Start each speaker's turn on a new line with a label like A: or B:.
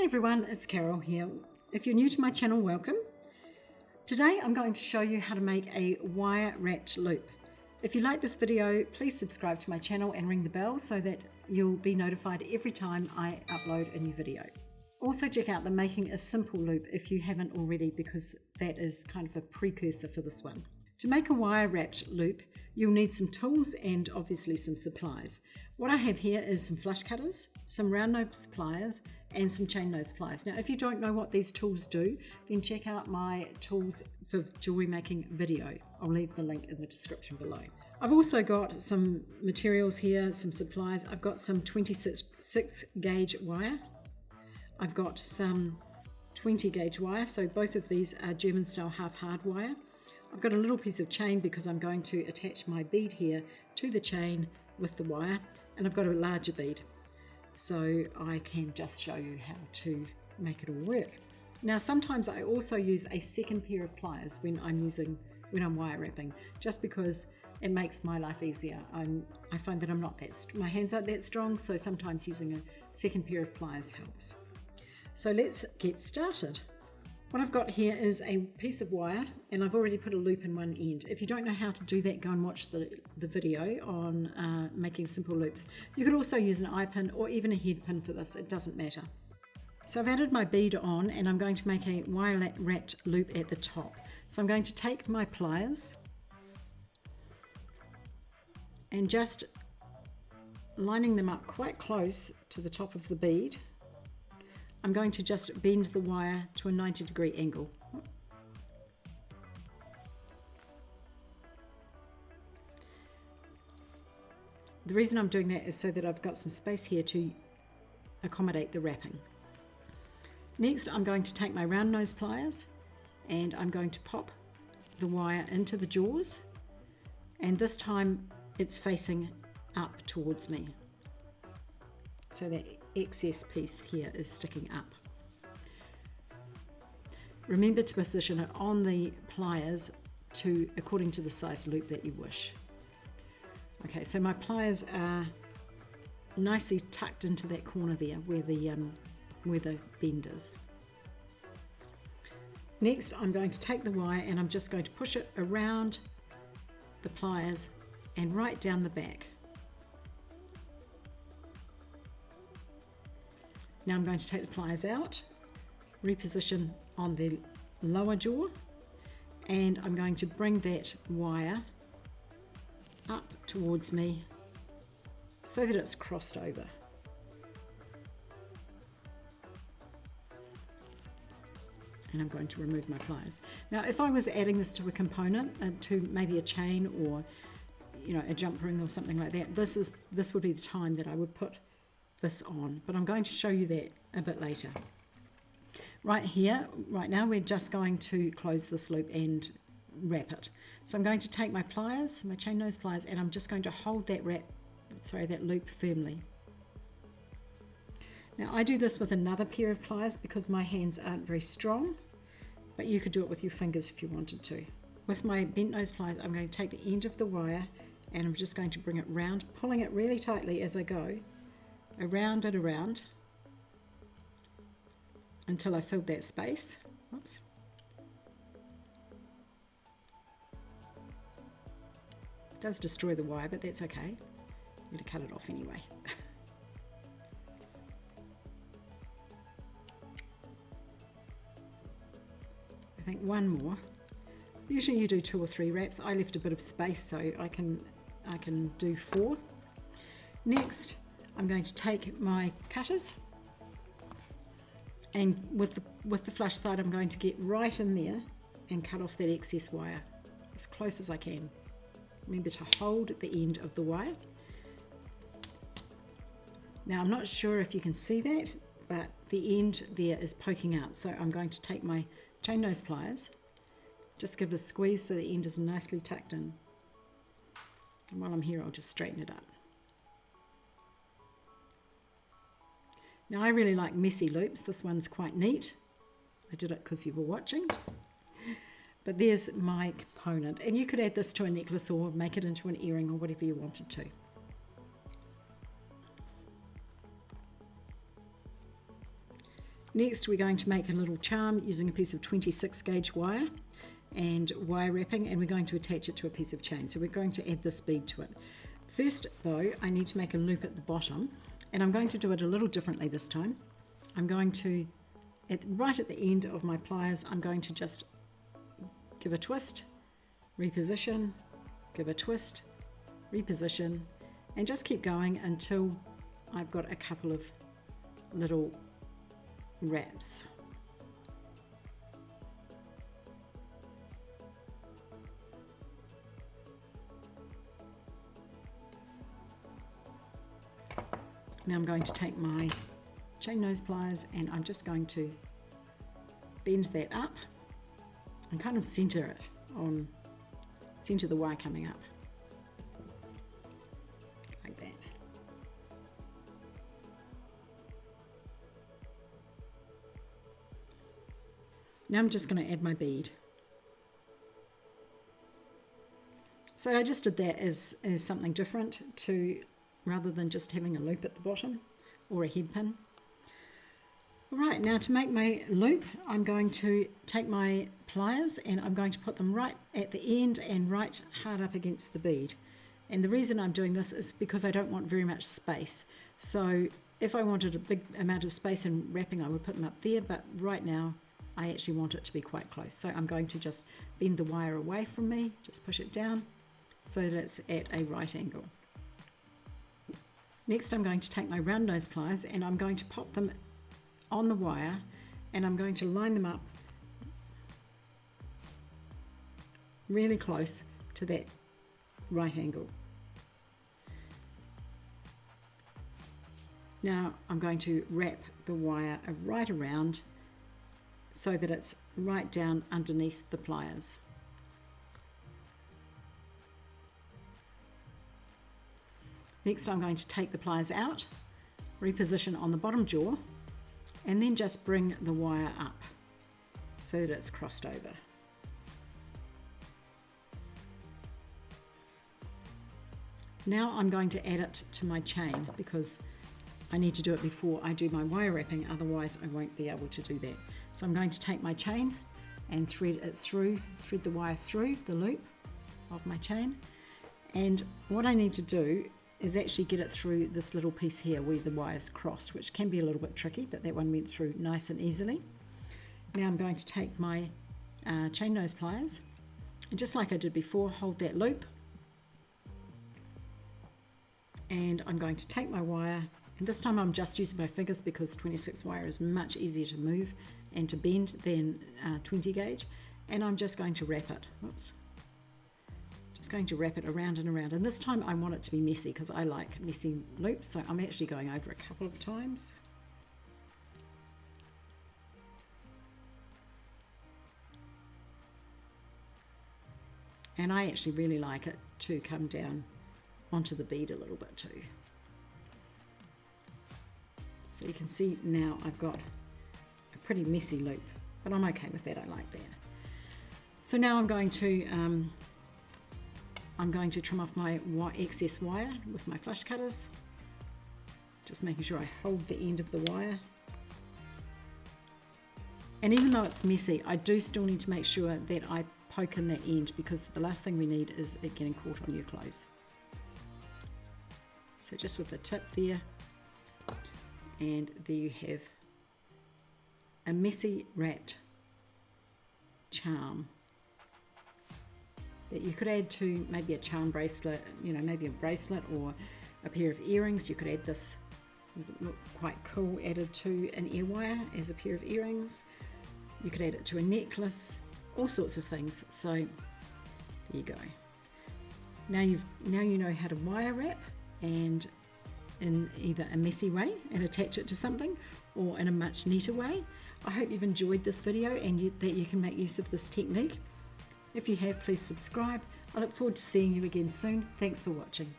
A: everyone, it's Carol here. If you're new to my channel, welcome. Today I'm going to show you how to make a wire wrapped loop. If you like this video, please subscribe to my channel and ring the bell so that you'll be notified every time I upload a new video. Also check out the Making a Simple loop if you haven't already, because that is kind of a precursor for this one. To make a wire wrapped loop, you'll need some tools and obviously some supplies. What I have here is some flush cutters, some round nose pliers, and some chain nose pliers. Now, if you don't know what these tools do, then check out my tools for jewelry making video. I'll leave the link in the description below. I've also got some materials here, some supplies. I've got some 26 gauge wire. I've got some 20 gauge wire, so both of these are German style half hard wire. I've got a little piece of chain because I'm going to attach my bead here to the chain with the wire, and I've got a larger bead so I can just show you how to make it all work. Now sometimes I also use a second pair of pliers when I'm wire wrapping, just because it makes my life easier. I find that my hands aren't that strong, so sometimes using a second pair of pliers helps. So let's get started. What I've got here is a piece of wire, and I've already put a loop in one end. If you don't know how to do that, go and watch the video on making simple loops. You could also use an eye pin or even a head pin for this, it doesn't matter. So I've added my bead on, and I'm going to make a wire wrapped loop at the top. So I'm going to take my pliers and just lining them up quite close to the top of the bead. I'm going to just bend the wire to a 90-degree angle. The reason I'm doing that is so that I've got some space here to accommodate the wrapping. Next, I'm going to take my round nose pliers and I'm going to pop the wire into the jaws, and this time it's facing up towards me. So that excess piece here is sticking up. Remember to position it on the pliers according to the size loop that you wish. Okay, so my pliers are nicely tucked into that corner there where the bend is. Next, I'm going to take the wire and I'm just going to push it around the pliers and right down the back. Now I'm going to take the pliers out, reposition on the lower jaw, and I'm going to bring that wire up towards me so that it's crossed over. And I'm going to remove my pliers. Now if I was adding this to a component, to maybe a chain or a jump ring or something like that, this would be the time that I would put this on, but I'm going to show you that a bit later. Right now we're just going to close this loop and wrap it. So I'm going to take my pliers, my chain nose pliers, and I'm just going to hold that loop firmly. Now I do this with another pair of pliers because my hands aren't very strong, but you could do it with your fingers if you wanted to. With my bent nose pliers, I'm going to take the end of the wire and I'm just going to bring it round, pulling it really tightly as I go, around and around until I filled that space. Oops. It does destroy the wire, but that's okay. I'm going to cut it off anyway. I think one more. Usually you do 2 or 3 wraps. I left a bit of space so I can do 4. Next, I'm going to take my cutters, and with the flush side I'm going to get right in there and cut off that excess wire as close as I can. Remember to hold the end of the wire. Now I'm not sure if you can see that, but the end there is poking out, so I'm going to take my chain nose pliers, just give it a squeeze so the end is nicely tucked in, and while I'm here I'll just straighten it up. Now I really like messy loops. This one's quite neat. I did it because you were watching. But there's my component. And you could add this to a necklace or make it into an earring or whatever you wanted to. Next we're going to make a little charm using a piece of 26 gauge wire and wire wrapping, and we're going to attach it to a piece of chain. So we're going to add this bead to it. First though, I need to make a loop at the bottom, and I'm going to do it a little differently this time. I'm going to, right at the end of my pliers, I'm going to just give a twist, reposition, give a twist, reposition, and just keep going until I've got a couple of little wraps. Now I'm going to take my chain nose pliers and I'm just going to bend that up and kind of center it on, center the wire coming up like that. Now I'm just going to add my bead. So I just did that as something different, to rather than just having a loop at the bottom or a head pin. Alright, now to make my loop, I'm going to take my pliers and I'm going to put them right at the end and right hard up against the bead. And the reason I'm doing this is because I don't want very much space. So if I wanted a big amount of space in wrapping, I would put them up there, but right now I actually want it to be quite close. So I'm going to just bend the wire away from me, just push it down so that it's at a right angle. Next I'm going to take my round nose pliers and I'm going to pop them on the wire and I'm going to line them up really close to that right angle. Now I'm going to wrap the wire right around so that it's right down underneath the pliers. Next I'm going to take the pliers out, reposition on the bottom jaw, and then just bring the wire up so that it's crossed over. Now I'm going to add it to my chain because I need to do it before I do my wire wrapping, otherwise I won't be able to do that. So I'm going to take my chain and thread the wire through the loop of my chain, and what I need to do is actually get it through this little piece here where the wire's crossed, which can be a little bit tricky, but that one went through nice and easily. Now I'm going to take my chain nose pliers and just like I did before, hold that loop, and I'm going to take my wire, and this time I'm just using my fingers because 26 wire is much easier to move and to bend than 20 gauge, and I'm just going to wrap it. Oops. Just going to wrap it around and around, and this time I want it to be messy because I like messy loops, so I'm actually going over a couple of times. And I actually really like it to come down onto the bead a little bit too. So you can see now I've got a pretty messy loop, but I'm okay with that, I like that. So now I'm going to trim off my excess wire with my flush cutters, just making sure I hold the end of the wire. And even though it's messy, I do still need to make sure that I poke in that end, because the last thing we need is it getting caught on your clothes. So just with the tip there, and there you have a messy wrapped charm that you could add to maybe a charm bracelet, you know, maybe a bracelet or a pair of earrings. You could add this, look quite cool, added to an ear wire as a pair of earrings. You could add it to a necklace, all sorts of things. So there you go. Now you know how to wire wrap, and in either a messy way and attach it to something, or in a much neater way. I hope you've enjoyed this video and that you can make use of this technique. If you have, please subscribe. I look forward to seeing you again soon. Thanks for watching.